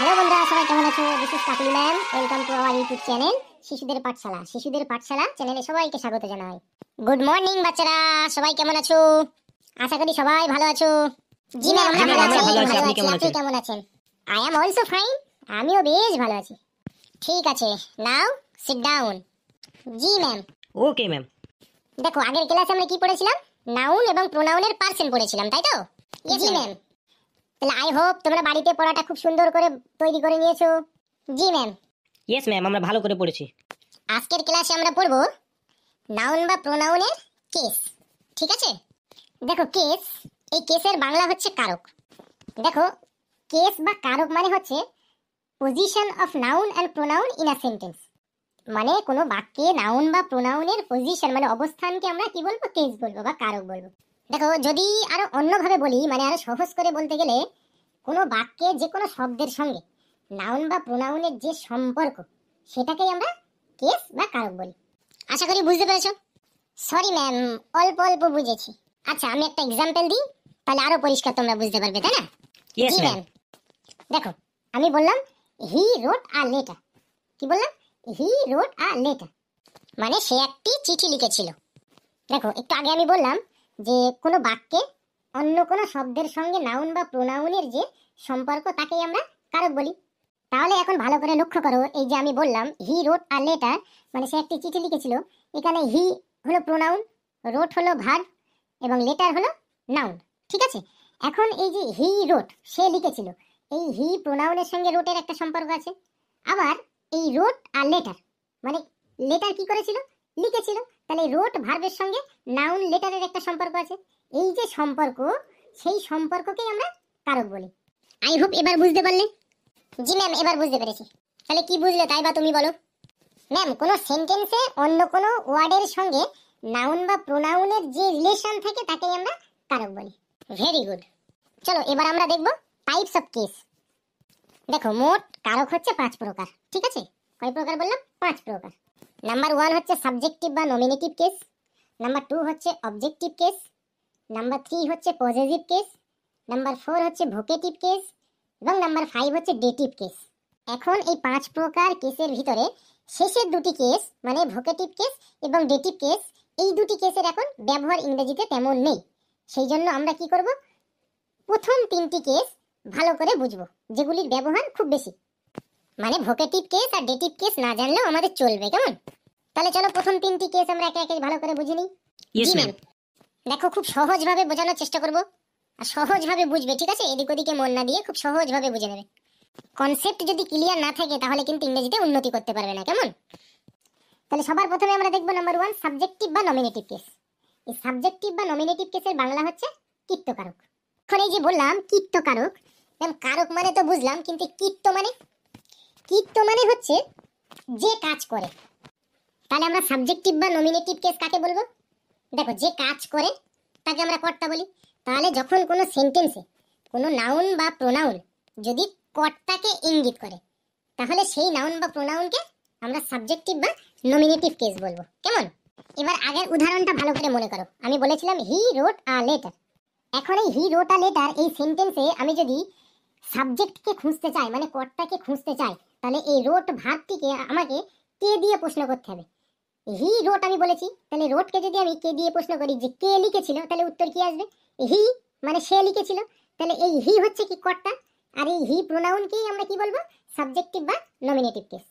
Hello বন্ধুরা, সবাই কেমন আছো? This is Kakuli ma'am. Welcome to our YouTube channel শিশুদের পাঠশালা। শিশুদের পাঠশালা চ্যানেলে সবাইকে স্বাগত জানাই। গুড মর্নিং বাচ্চারা, সবাই কেমন আছো? আশা করি সবাই ভালো আছো। জি ম্যাম, আমরা ভালো আছি। আপনি কেমন আছেন? I am also fine. আমিও বেশ ভালো আছি। ঠিক আছে, নাও সিট ডাউন। জি ম্যাম। Okay ma'am. দেখো, আগের ক্লাসে আমরা কি পড়েছিলাম? নাউন এবং প্রোনাউনের পার্সন পড়েছিলাম, তাই তো? জি ম্যাম। তাহলে আই হোপ তোমরা বাড়িতে পড়াটা খুব সুন্দর করে তৈরি করে নিয়েছো। জি ম্যাম। ইয়েস ম্যাম, আমরা ভালো করে পড়েছি। আজকের ক্লাসে আমরা পড়ব নাউন বা প্রোনাউনের কেস। ঠিক আছে? দেখো, কেস, এই কেসের বাংলা হচ্ছে কারক। দেখো, কেস বা কারক মানে হচ্ছে position of noun and pronoun in a sentence. মানে কোনো বাক্যে নাউন বা প্রোনাউনের পজিশন মানে অবস্থানকে আমরা কি বলবো? কেস বলবো বা কারক বলবো। দেখো, যদি আরো অন্যভাবে বলি, মানে আরো সহজ করে বলতে গেলে, কোনো বাক্যে যে কোনো শব্দের সঙ্গে নাউন বা প্রোনাউনের যে সম্পর্ক, সেটাকেই আমরা কেস বা কারক বলি। আশা করি বুঝতে পেরেছো? সরি ম্যাম, অল্প অল্প বুঝেছি। আচ্ছা, আমি একটা এক্সাম্পল দিই, তাহলে আরো পরিষ্কার তোমরা বুঝতে পারবে, তাই না? ইয়েস জি ম্যাম। দেখো, আমি বললাম হি রোট আ লেটার। কি বললাম? হি রোট আ লেটার, মানে সে একটি চিঠি লিখেছিল। দেখো, একটু আগে আমি বললাম যে কোনো বাক্যে অন্য কোনো শব্দের সঙ্গে নাউন বা প্রোনাউনের যে সম্পর্ক, তাকেই আমরা কারক বলি। তাহলে এখন ভালো করে লক্ষ্য করো, এই যে আমি বললাম হি রোট আ লেটার, মানে সে একটি চিঠি লিখেছিল। এখানে হি হলো প্রোনাউন, রোট হলো ভার্ব, এবং লেটার হলো নাউন। ঠিক আছে? এখন এই যে হি রোট, সে লিখেছিল, এই হি প্রোনাউনের সঙ্গে রোটের একটা সম্পর্ক আছে। আবার এই রোট আর লেটার, মানে লেটার কি করেছিল? লিখেছিল। তাহলে রোট ভার্বের সঙ্গে নাউন লেটারের একটা সম্পর্ক আছে। এই যে সম্পর্ক, সেই সম্পর্ককেই আমরা কারক বলি। আই হোপ এবার বুঝতে পারলে? জি ম্যাম, এবার বুঝতে পেরেছি। তাহলে কি বুঝলে তাই বা তুমি বলো? ম্যাম, কোনো সেন্টেন্সে অন্য কোনো ওয়ার্ডের সঙ্গে নাউন বা প্রোনাউনের যে রিলেশন থাকে, তাকেই আমরা কারক বলি। Very good. চলো এবার আমরা দেখব টাইপস অফ কেস। দেখো, মোট কারক হচ্ছে 5 প্রকার। ঠিক আছে? কয় প্রকার বললাম? 5 প্রকার। নাম্বার 1 হচ্ছে সাবজেক্টিভ বা নমিনেটিভ কেস। নাম্বার 2 হচ্ছে অবজেক্টিভ কেস। নাম্বার 3 হচ্ছে পজেসিভ কেস। নাম্বার 4 হচ্ছে ভোকেটিভ কেস। এবং নাম্বার 5 হচ্ছে ডেটিভ কেস। এখন এই 5 প্রকার কেসের ভিতরে শেষের দুটি কেস, মানে ভোকেটিভ কেস এবং ডেটিভ কেস, এই দুটি কেসের এখন ব্যবহার ইংরেজিতে তেমন নেই। সেই জন্য আমরা কি করব? প্রথম 3টি কেস ভালো করে বুঝবো, যেগুলির ব্যবহার খুব বেশি। মানে ভোকেটিভ কেস আর ডেটিভ কেস না জানলেও আমাদের চলবে, কেমন? তাহলে চলো প্রথম 3টি কেস আমরা একে একে ভালো করে বুঝে নিই। ইয়েস জি ম্যাম। দেখো, খুব সহজভাবে বোঝানোর চেষ্টা করব, আর সহজভাবে বুঝবে। ঠিক আছে? এদিক ওদিকে মন না দিয়ে খুব সহজভাবে বুঝে নেবে। কনসেপ্ট যদি ক্লিয়ার না থাকে, তাহলে কিন্তু ইংরেজিতে উন্নতি করতে পারবে না, কেমন? তাহলে সবার প্রথমে আমরা দেখব নাম্বার 1 সাবজেক্টিভ বা নমিনেটিভ কেস। এই সাবজেক্টিভ বা নমিনেটিভ কেসের বাংলা হচ্ছে কীর্তকারক। এখন এই যে বললাম কীর্তকারক, কারক মানে তো বুঝলাম, কিন্তু কীর্ত মানে? কীর্ত মানে হচ্ছে যে কাজ করে। তাহলে আমরা সাবজেক্টিভ বা নমিনেটিভ কেস কাকে বলবো? দেখো, যে কাজ করে তাকে আমরা কর্তা বলি। তাহলে যখন কোনো সেন্টেন্সে কোনো নাউন বা প্রোনাউন যদি কর্তাকে ইঙ্গিত করে, তাহলে সেই নাউন বা প্রোনাউনকে আমরা সাবজেক্টিভ বা নমিনেটিভ কেস বলবো, কেমন? এবার আগের উদাহরণটা ভালো করে মনে করো। আমি বলেছিলাম হি রোট আ লেটার। এখন এই হি রোট আ লেটার এই সেন্টেন্সে আমি যদি সাবজেক্টকে খুঁজতে চাই, মানে কর্তাকে খুঁজতে চাই, তাহলে এই রোট ভার্বটিকে আমাকে কে দিয়ে প্রশ্ন করতে হবে। হি রোট আমি বলেছি, তাহলে রোটকে যদি আমি কে দিয়ে প্রশ্ন করি যে কে লিখেছিল, তাহলে উত্তর কি আসবে? হি, মানে সে লিখেছিল। তাহলে এই হি হচ্ছে কি? কর্তা। আর এই হি প্রোনাউনকেই আমরা কি বলবো? সাবজেক্টিভ বা নমিনেটিভ কেস।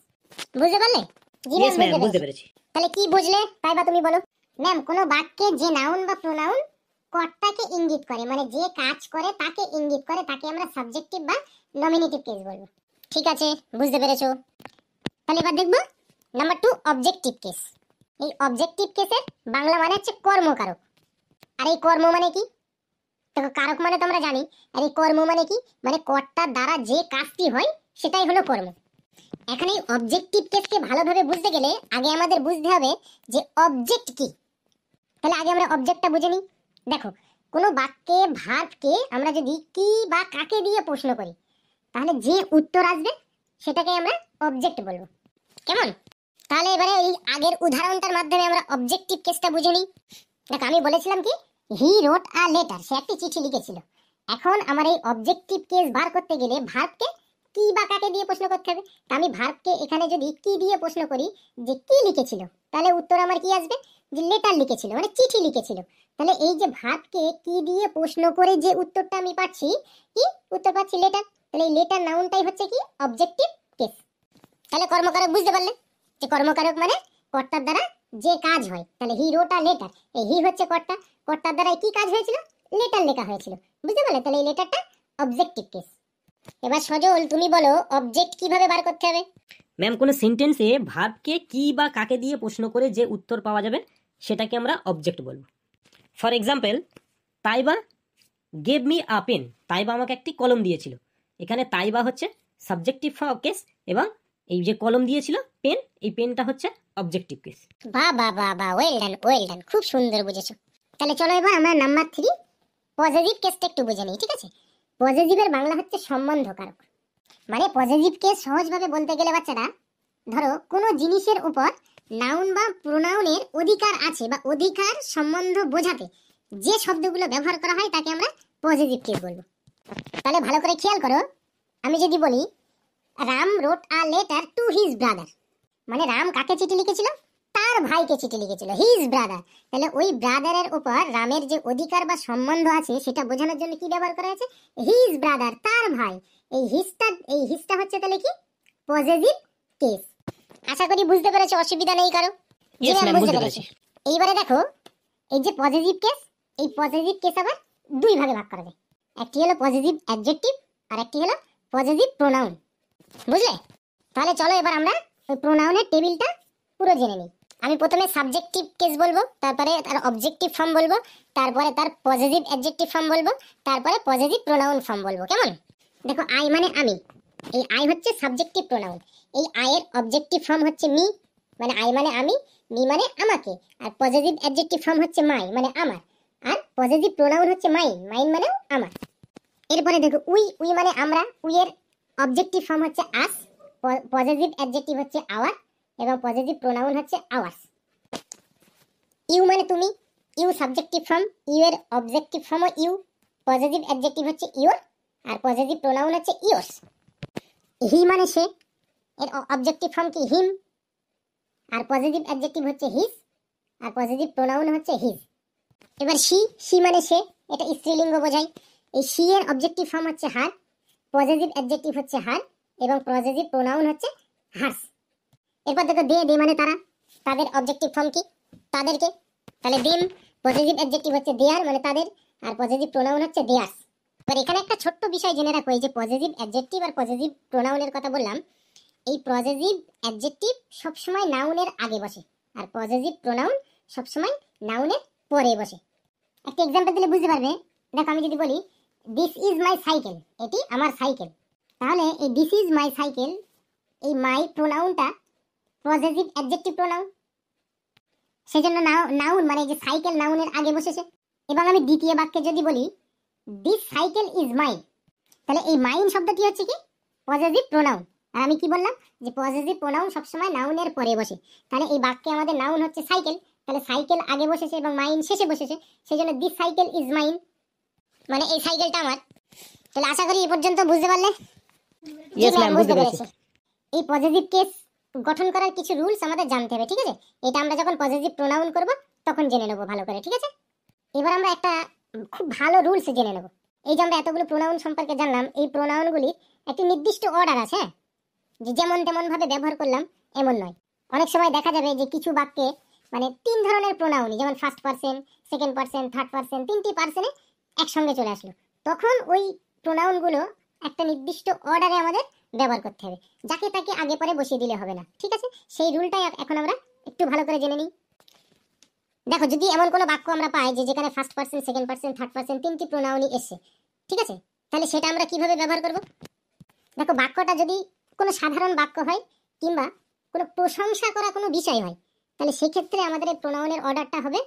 বুঝতে পারলে? জি ইয়েস ম্যাম, ম্যাম, বুঝতে পেরেছি। তাহলে কি বুঝলে তাই বা তুমি বলো? ম্যাম, কোনো বাক্যে যে নাউন বা প্রোনাউন কর্তাকে ইঙ্গিত করে, মানে যে কাজ করে তাকে ইঙ্গিত করে, তাকে আমরা সাবজেক্টিভ বা নমিনেটিভ কেস বলবো। ঠিক আছে, বুঝতে পেরেছো? তাহলে এবার দেখবো নাম্বার 2 অবজেক্টিভ কেস। এই অবজেক্টিভ কেসের বাংলা মানে হচ্ছে কর্মকারক। আর এই কর্ম মানে কি? দেখো, কারক মানে তো আমরা জানি, আর এই কর্ম মানে কি? মানে কর্তার দ্বারা যে কাজটি হয় সেটাই হলো কর্ম। এখানে এই অবজেক্টিভ কেসকে ভালোভাবে বুঝতে গেলে আগে আমাদের বুঝতে হবে যে অবজেক্ট কি। তাহলে আগে আমরা অবজেক্টটা বুঝে নিই। দেখো, কোনো বাক্যে ভার্বকে আমরা যদি কি বা কাকে দিয়ে প্রশ্ন করি, তাহলে যে উত্তর আসবে সেটাকে আমরা অবজেক্ট বলবো, কেমন? তাহলে এবারে এই আগের উদাহরণটার মাধ্যমে আমরা অবজেক্টিভ কেসটা বুঝে নিই। দেখো, আমি বলেছিলাম কি হি রোট আ লেটার, সে একটি চিঠি লিখেছিল। এখন আমার এই অবজেক্টিভ কেস বার করতে গেলে ভার্বকে কি বা কাকে দিয়ে প্রশ্ন করতে হবে। তা আমি ভার্বকে এখানে যদি কি দিয়ে প্রশ্ন করি যে কি লিখেছিল, তাহলে উত্তর আমার কি আসবে, যে লেটার লিখেছিল, মানে চিঠি লিখেছিল। তাহলে এই যে ভার্বকে কি দিয়ে প্রশ্ন করে যে উত্তরটা আমি পাচ্ছি, কি উত্তর পাচ্ছি, লেটার। তাহলে এই লেটার নাউনটাই হচ্ছে কি অবজেক্টিভ কেস। তাহলে কর্মকারক বুঝতে পারলে, যে কর্মকারক মানে কর্তার দ্বারা যে কাজ হয়। তাহলে হি রোট আ লেটার, এই হি হচ্ছে কর্তা, কর্তার দ্বারা কি কাজ হয়েছিল, লেটার লেখা হয়েছিল, বুঝতে পারলে। তাহলে এই লেটারটা অবজেক্টিভ কেস। এবার সজল তুমি বলো অবজেক্ট কিভাবে বার করতে হবে। ম্যাম কোনো সেন্টেন্সে ভার্বকে কি বা কাকে দিয়ে প্রশ্ন করে যে উত্তর পাওয়া যাবে সেটাকে আমরা অবজেক্ট বলবো। For example, Taiba gave me a pen, Taiba আমাকে একটি কলম দিয়েছিল। এখানে তাইবা হচ্ছে সাবজেক্টিভ কেস এবং এই যে কলম দিয়েছিল পেন, এই পেনটা হচ্ছে অবজেক্টিভ কেস। বাহ বাহ বাহ বাহ, ওয়েল ডান ওয়েল ডান, খুব সুন্দর বুঝেছো। তাহলে চলো এবার আমরা নাম্বার 3 পজিটিভ কেসটা একটু বুঝে নিই, ঠিক আছে। পজিটিভের বাংলা হচ্ছে সম্বন্ধকারক। মানে পজিটিভ কেস সহজভাবে বলতে গেলে বাচ্চারা, ধরো কোনো জিনিসের উপর নাউন বা প্রোনাউনের অধিকার আছে বা অধিকার সম্বন্ধ বোঝাতে যে শব্দগুলো ব্যবহার করা হয় তাকে আমরা পজিটিভ কেস বলবো। তাহলে ভালো করে খেয়াল করো, আমি যদি বলি Ram wrote a letter to his brother, মানে রাম কাকে চিঠি লিখেছিল, তার ভাইকে চিঠি লিখেছিল, হিজ ব্রাদার। তাহলে ওই ব্রাদারের উপর রামের যে অধিকার বা সম্বন্ধ আছে সেটা বোঝানোর জন্য কি ব্যবহার করা হয়েছে, হিজ ব্রাদার, তার ভাই। এই হিজটা হচ্ছে তাহলে কি পজিটিভ কেস। আশা করি বুঝতে পেরেছো, অসুবিধা নেই কারো। Yes, জি, ma'am, বুঝতে বুঝতে পেরেছি। পেরেছি। এইবারে দেখো, এই যে পজিটিভ কেস, এই পজিটিভ কেস আবার দুই ভাগে ভাগ করা যায়। একটি হলো পজিটিভ অ্যাডজেক্টিভ আর একটি হলো পজিটিভ প্রোনাউন, বুঝলে। তাহলে চলো এবার আমরা ওই প্রোনাউনের টেবিলটা পুরো জেনে নিই। আমি প্রথমে সাবজেক্টিভ কেস বলবো, তারপরে তার অবজেক্টিভ ফর্ম বলবো, তারপরে তার পজিটিভ অ্যাডজেক্টিভ ফর্ম বলবো, তারপরে পজিটিভ প্রোনাউন ফর্ম বলবো, কেমন। দেখো আই মানে আমি, এই আই হচ্ছে সাবজেক্টিভ প্রোনাউন। এই আয়ের অবজেক্টিভ ফর্ম হচ্ছে মি, মানে আই মানে আমি, মি মানে আমাকে। আর পজিটিভ অ্যাডজেক্টিভ ফর্ম হচ্ছে মাই, মানে আমার। আর পজিটিভ প্রোনাউন হচ্ছে মাইন, মাইন মানে আমার। এরপরে দেখো উই, উই মানে আমরা, উই এর অবজেক্টিভ ফর্ম হচ্ছে আস, পজিটিভ অ্যাডজেক্টিভ হচ্ছে আওয়ার এবং পজিটিভ প্রোনাউন হচ্ছে আওয়ার্স। ইউ মানে তুমি, ইউ সাবজেক্টিভ ফর্ম, ইউ এর objective form you, positive adjective হচ্ছে ইওর আর পজিটিভ প্রোনাউন হচ্ছে ইয়োর্স। হি মানে সে, এর অবজেক্টিভ ফর্ম কি হিম, আর পজিটিভ অ্যাডজেক্টিভ হচ্ছে হিজ আর পজিটিভ প্রোনাউন হচ্ছে হিজ। এবার সি, সি মানে সে, এটা স্ত্রীলিঙ্গ বোঝায়। এই সি এর অবজেক্টিভ ফর্ম হচ্ছে হার, পজিটিভ অ্যাডজেক্টিভ হচ্ছে হার এবং পজিটিভ প্রোনাউন হচ্ছে হার্স। এরপর দেখো দে, দে মানে তারা, তাদের অবজেক্টিভ ফর্ম কি, তাদেরকে। তাহলে দেম, পজিটিভ অ্যাডজেক্টিভ হচ্ছে দেয়ার মানে তাদের, আর পজিটিভ প্রোনাউন হচ্ছে দেয়ার্স। এবার এখানে একটা ছোট্ট বিষয় জেনে রাখো, এই যে পজিটিভ অ্যাডজেক্টিভ আর পজিটিভ প্রোনাউনের কথা বললাম, এই পজিটিভ অ্যাডজেক্টিভ সবসময় নাউনের আগে বসে আর পজিটিভ প্রোনাউন সবসময় নাউনের পরে বসে। একটা এক্সাম্পল দিলে বুঝতে পারবে। দেখো আমি যদি বলি দিস ইজ মাই সাইকেল, এটি আমার সাইকেল, তাহলে এই দিস ইজ মাই সাইকেল, এই মাই প্রোনাউনটা পজিটিভ অ্যাডজেক্টিভ প্রোনাউন, সেজন্য নাউন মানে যে সাইকেল নাউনের আগে বসেছে। এবং আমি দ্বিতীয় বাক্যে যদি বলি দিস সাইকেল ইজ মাইন, তাহলে এই মাইন শব্দটি হচ্ছে কি পজিটিভ প্রোনাউন। আর আমি কি বললাম, যে পজিটিভ প্রোনাউন সবসময় নাউনের পরে বসে। তাহলে এই বাক্যে আমাদের নাউন হচ্ছে সাইকেল, তাহলে সাইকেল আগে বসেছে এবং মাইন শেষে বসেছে, সেজন্য দিস সাইকেল ইজ মাইন, মানে এই সাইকেলটা আমার। তাহলে আশা করি এই পর্যন্ত বুঝতে পারলে। Yes, ma'am, বুঝতে পেরেছি। এই পজিটিভ কেস গঠন করার কিছু রুলস আমাদের জানতে হবে, ঠিক আছে। এটা আমরা যখন পজিটিভ প্রোনাউন করব তখন জেনে নেব ভালো করে, ঠিক আছে। এবার আমরা একটা খুব ভালো রুলস জেনে নেব। এই যে আমরা এতগুলো প্রোনাউন সম্পর্কে জানলাম, এই প্রোনাউনগুলির একটি নির্দিষ্ট অর্ডার আছে, হ্যাঁ, যে যেমন তেমন ভাবে ব্যবহার করলাম এমন নয়। অনেক সময় দেখা যাবে যে কিছু বাক্যে মানে 3 ধরনের প্রোনাউন, যেমন first person, second person, third person, 3টি পারসনে একসঙ্গে চলে আসলো, তখন ওই প্রোনাউনগুলো একটা নির্দিষ্ট অর্ডারে আমাদের ব্যবহার করতে হবে, যাকে তাকে আগে পরে বসিয়ে দিলে হবে না, ঠিক আছে। সেই রুলটাই এখন আমরা একটু ভালো করে জেনে নিই। দেখো যদি এমন কোনো বাক্য আমরা পাই যে যেখানে first person, second person, third person 3টি প্রোনাউনই এসে, ঠিক আছে, তাহলে সেটা আমরা কিভাবে ব্যবহার করব। দেখো বাক্যটা যদি কোনো সাধারণ বাক্য হয় কিংবা কোনো প্রশংসা করা কোনো বিষয় হয়, তাহলে সেই ক্ষেত্রে আমাদের এই প্রোনাউনের অর্ডারটা হবে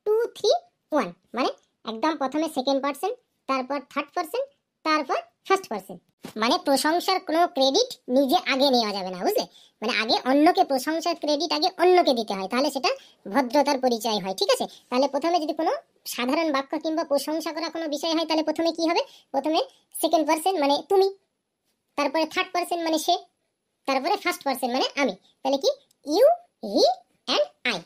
2, 3, 1, মানে একদম প্রথমে সেকেন্ড পারসন, তারপর থার্ড পারসন, তারপর ফার্স্ট পারসন। মানে প্রশংসার কোনো ক্রেডিট নিজে আগে নেওয়া যাবে না, বুঝলে। মানে আগে অন্যকে প্রশংসার ক্রেডিট আগে অন্যকে দিতে হয়, তাহলে সেটা ভদ্রতার পরিচয় হয়, ঠিক আছে। তাহলে প্রথমে যদি কোনো সাধারণ বাক্য কিংবা প্রশংসা করা কোনো বিষয় হয়, তাহলে প্রথমে কি হবে, প্রথমে সেকেন্ড পারসন মানে তুমি, তারপরে থার্ড পার্সন মানে সে, তারপরে ফার্স্ট পার্সন মানে আমি। তাহলে কি ইউ, হি অ্যান্ড আই।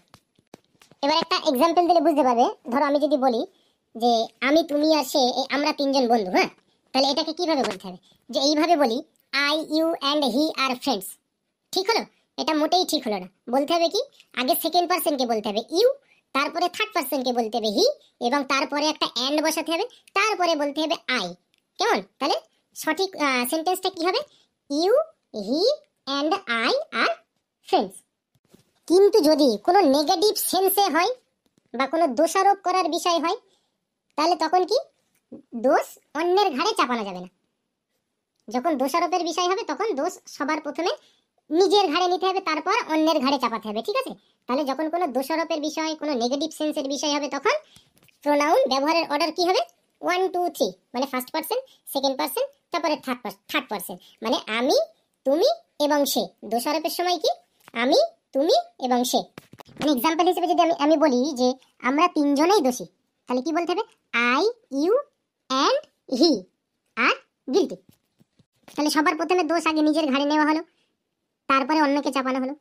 এবার একটা এক্সাম্পল দিলে বুঝতে পারবে। ধরো আমি যদি বলি যে আমি, তুমি আর সে, এই আমরা তিনজন বন্ধু, হ্যাঁ, তাহলে এটাকে কিভাবে বলতে হবে? যে এইভাবে বলি, I, you and he are friends. ঠিক হলো? এটা মোটেই ঠিক হলো না। বলতে হবে কি, আগে সেকেন্ড পার্সনকে বলতে হবে ইউ, তারপরে থার্ড পার্সনকে বলতে হবে হি, এবং তারপরে একটা অ্যান্ড বসাতে হবে, তারপরে বলতে হবে আই। কেমন? তাহলে সঠিক সেন্টেন্সটা কি হবে? You, he and I are friends. কিন্তু যদি কোনো নেগেটিভ সেন্সে হয় বা কোনো দোষারোপ করার বিষয় হয়, তাহলে তখন কি দোষ অন্যের ঘাড়ে চাপানো যাবে না। যখন দোষারোপের বিষয় হবে তখন দোষ সবার প্রথমে নিজের ঘাড়ে নিতে হবে, তারপর অন্যের ঘাড়ে চাপাতে হবে। ঠিক আছে? তাহলে যখন কোনো দোষারোপের বিষয়, কোনো নেগেটিভ সেন্সের বিষয় হবে, তখন প্রোনাউন ব্যবহারের অর্ডার কি হবে? 1 2 3, মানে ফার্স্ট পার্সন, সেকেন্ড পার্সন, তারপরে থার্ড পার্সন। মানে আমি, তুমি এবং সে। দোষারোপের সময় কি আমি, তুমি এবং সে। মানে এক্সাম্পল হিসেবে যদি আমি বলি যে আমরা তিনজনেই দোষী, তাহলে কি বলতে হবে? I, you and he are guilty. তাহলে সবার প্রথমে দোষ আগে নিজের ঘাড়ে নেওয়া হলো, তারপরে অন্যকে চাপানো হলো।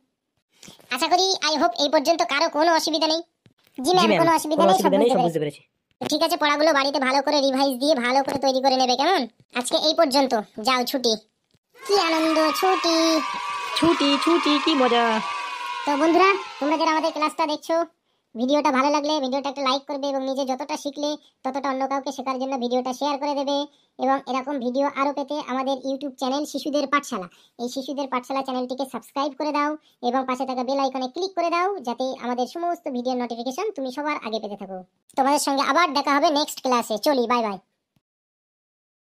আশা করি, আই হোপ এই পর্যন্ত কারো কোনো অসুবিধা নেই। জি ম্যাম, কোনো অসুবিধা নেই, সব বুঝতে পেরেছি। ঠিক আছে, পড়াগুলো বাড়িতে ভালো করে রিভাইজ দিয়ে ভালো করে তৈরি করে নেবে, কেমন? আজকে এই পর্যন্ত, যাও ছুটি। কি আনন্দ, ছুটি ছুটি ছুটি, কি মজা। তো বন্ধুরা, তোমরা যারা আমাদের ক্লাসটা দেখছো, ভিডিওটা ভালো লাগলে ভিডিওটা একটা লাইক করবে, এবং নিজে যতটা শিখলে ততটা অন্য কাউকে শেখার জন্য ভিডিওটা শেয়ার করে দেবে। এবং এরকম ভিডিও আরও পেতে আমাদের ইউটিউব চ্যানেল শিশুদের পাঠশালা, এই শিশুদের পাঠশালা চ্যানেলটিকে সাবস্ক্রাইব করে দাও, এবং পাশে থাকা বেল আইকনে ক্লিক করে দাও, যাতে আমাদের সমস্ত ভিডিওর নোটিফিকেশন তুমি সবার আগে পেতে থাকো। তোমাদের সঙ্গে আবার দেখা হবে নেক্সট ক্লাসে। চলি, বাই বাই।